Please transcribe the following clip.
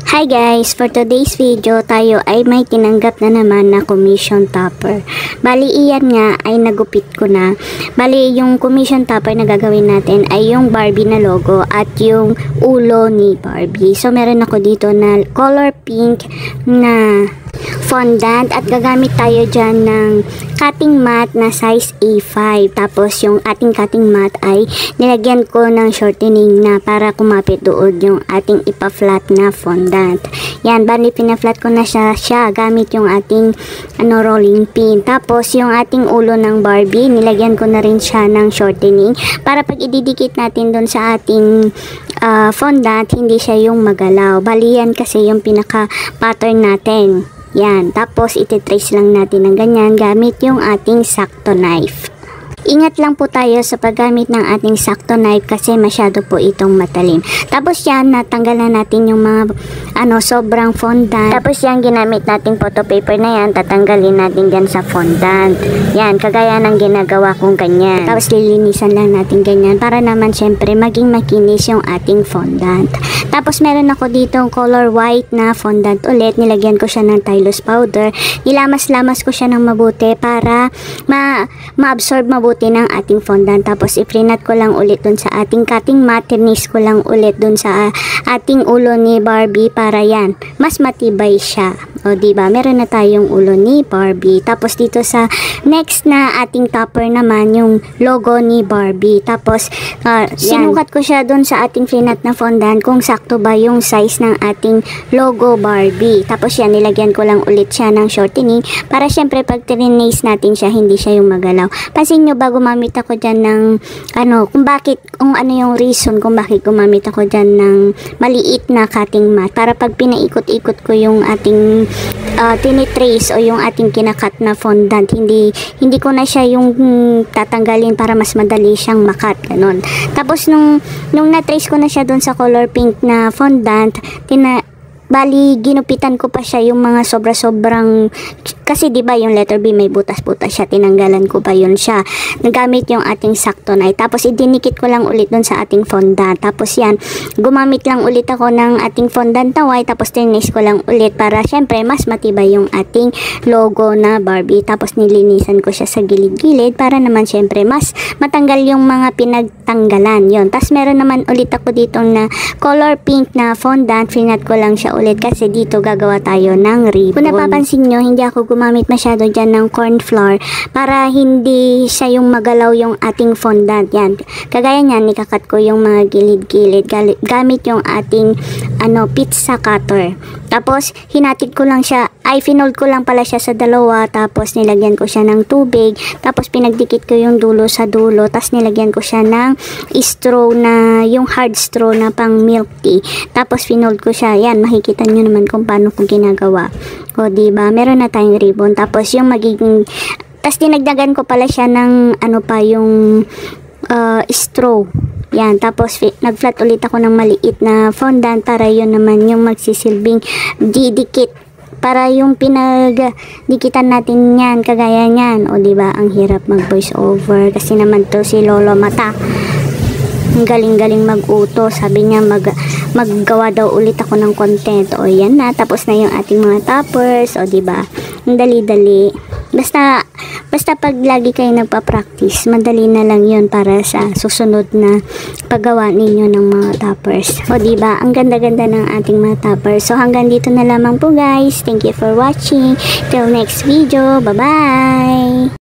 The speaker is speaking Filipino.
Hi guys! For today's video, tayo ay may tinanggap na naman na commission topper. Bali, iyan nga ay nagupit ko na. Bali, yung commission topper na gagawin natin ay yung Barbie na logo at yung ulo ni Barbie. So, meron ako dito na color pink na fondant at gagamit tayo dyan ng cutting mat na size A5. Tapos yung ating cutting mat ay nilagyan ko ng shortening na para kumapit doon yung ating ipa-flat na fondant. Yan, bali pina-flat ko na siya gamit yung ating rolling pin. Tapos yung ating ulo ng Barbie, nilagyan ko na rin siya ng shortening para pag ididikit natin doon sa ating fondant, hindi siya yung magalaw. Bali yan kasi yung pinaka-pattern natin. Yan, tapos ititrace lang natin ng ganyan gamit yung ating sakto knife. Ingat lang po tayo sa paggamit ng ating sakto knife kasi masyado po itong matalim. Tapos yan, natanggal na natin yung mga sobrang fondant. Tapos yan, ginamit nating photo paper na yan, tatanggalin natin dyan sa fondant. Yan, kagaya ng ginagawa kong ganyan. Tapos lilinisan lang natin ganyan para naman syempre maging makinis yung ating fondant. Tapos meron ako dito color white na fondant ulit. Nilagyan ko siya ng Tylose powder. Nilamas-lamas ko siya ng mabuti para ma-absorb mabuti ng ating fondant. Tapos iprinat ko lang ulit dun sa ating cutting mat. Tinis ko lang ulit dun sa ating ulo ni Barbie para yan, mas matibay siya. O diba, meron na tayong ulo ni Barbie. Tapos dito sa next na ating topper naman, yung logo ni Barbie. Tapos sinukat ko siya dun sa ating prinat na fondant kung sakto ba yung size ng ating logo Barbie. Tapos yan, nilagyan ko lang ulit siya ng shortening para syempre pag trinace natin siya, hindi siya yung magalaw. Pansin nyo ba, gumamit ako dyan ng kung ano yung reason kung bakit gumamit ako dyan ng maliit na cutting mat para pag pinaikot-ikot ko yung ating tinitrace o yung ating kinakat na fondant, hindi ko na siya yung tatanggalin para mas madali siyang makat, ganon. Tapos nung na-trace ko na siya dun sa color pink na fondant, bali ginupitan ko pa siya yung mga sobra-sobrang, kasi diba yung letter B may butas-butas siya, tinanggalan ko pa yun siya nagamit yung ating sakto knife. Tapos idinikit ko lang ulit dun sa ating fondant. Tapos yan, gumamit lang ulit ako ng ating fondant na white, tapos tinis ko lang ulit para syempre mas matibay yung ating logo na Barbie. Tapos nilinisan ko siya sa gilid-gilid para naman syempre mas matanggal yung mga pinagtanggalan yun. Tapos meron naman ulit ako dito na color pink na fondant, finat ko lang siya ulit kasi dito gagawa tayo ng ribbon. Kung napapansin nyo, hindi ako gumamit masyado dyan ng corn flour para hindi siya yung magalaw yung ating fondant. Yan, kagaya nyan, nikakat ko yung mga gilid-gilid gamit yung ating pizza cutter. Tapos hinatid ko lang siya, finold ko lang pala siya sa dalawa, tapos nilagyan ko siya ng tubig, tapos pinagdikit ko yung dulo sa dulo, tapos nilagyan ko siya ng straw na, yung hard straw na pang milk tea, tapos finold ko siya. Yan, makikita nyo naman kung paano ko ginagawa. O diba, meron na tayong ribbon. Tapos yung magiging, tapos dinagdagan ko pala siya ng yung straw. Yan, tapos nag-flat ulit ako ng maliit na fondant para yun naman yung magsisilbing didikit para yung pinagdikitan natin yan, kagaya nyan. O diba, ang hirap mag voice over kasi naman to si Lolo Mata, ang galing-galing mag-uto. Sabi niya maggawa daw ulit ako ng content. O yan na, tapos na yung ating mga toppers. O diba, ang dali-dali. Basta pag lagi kayo nagpa-practice, madali na lang yun para sa susunod na paggawa ninyo ng mga toppers. O diba, ang ganda-ganda ng ating mga toppers. So hanggang dito na lamang po guys. Thank you for watching. Till next video. Bye-bye!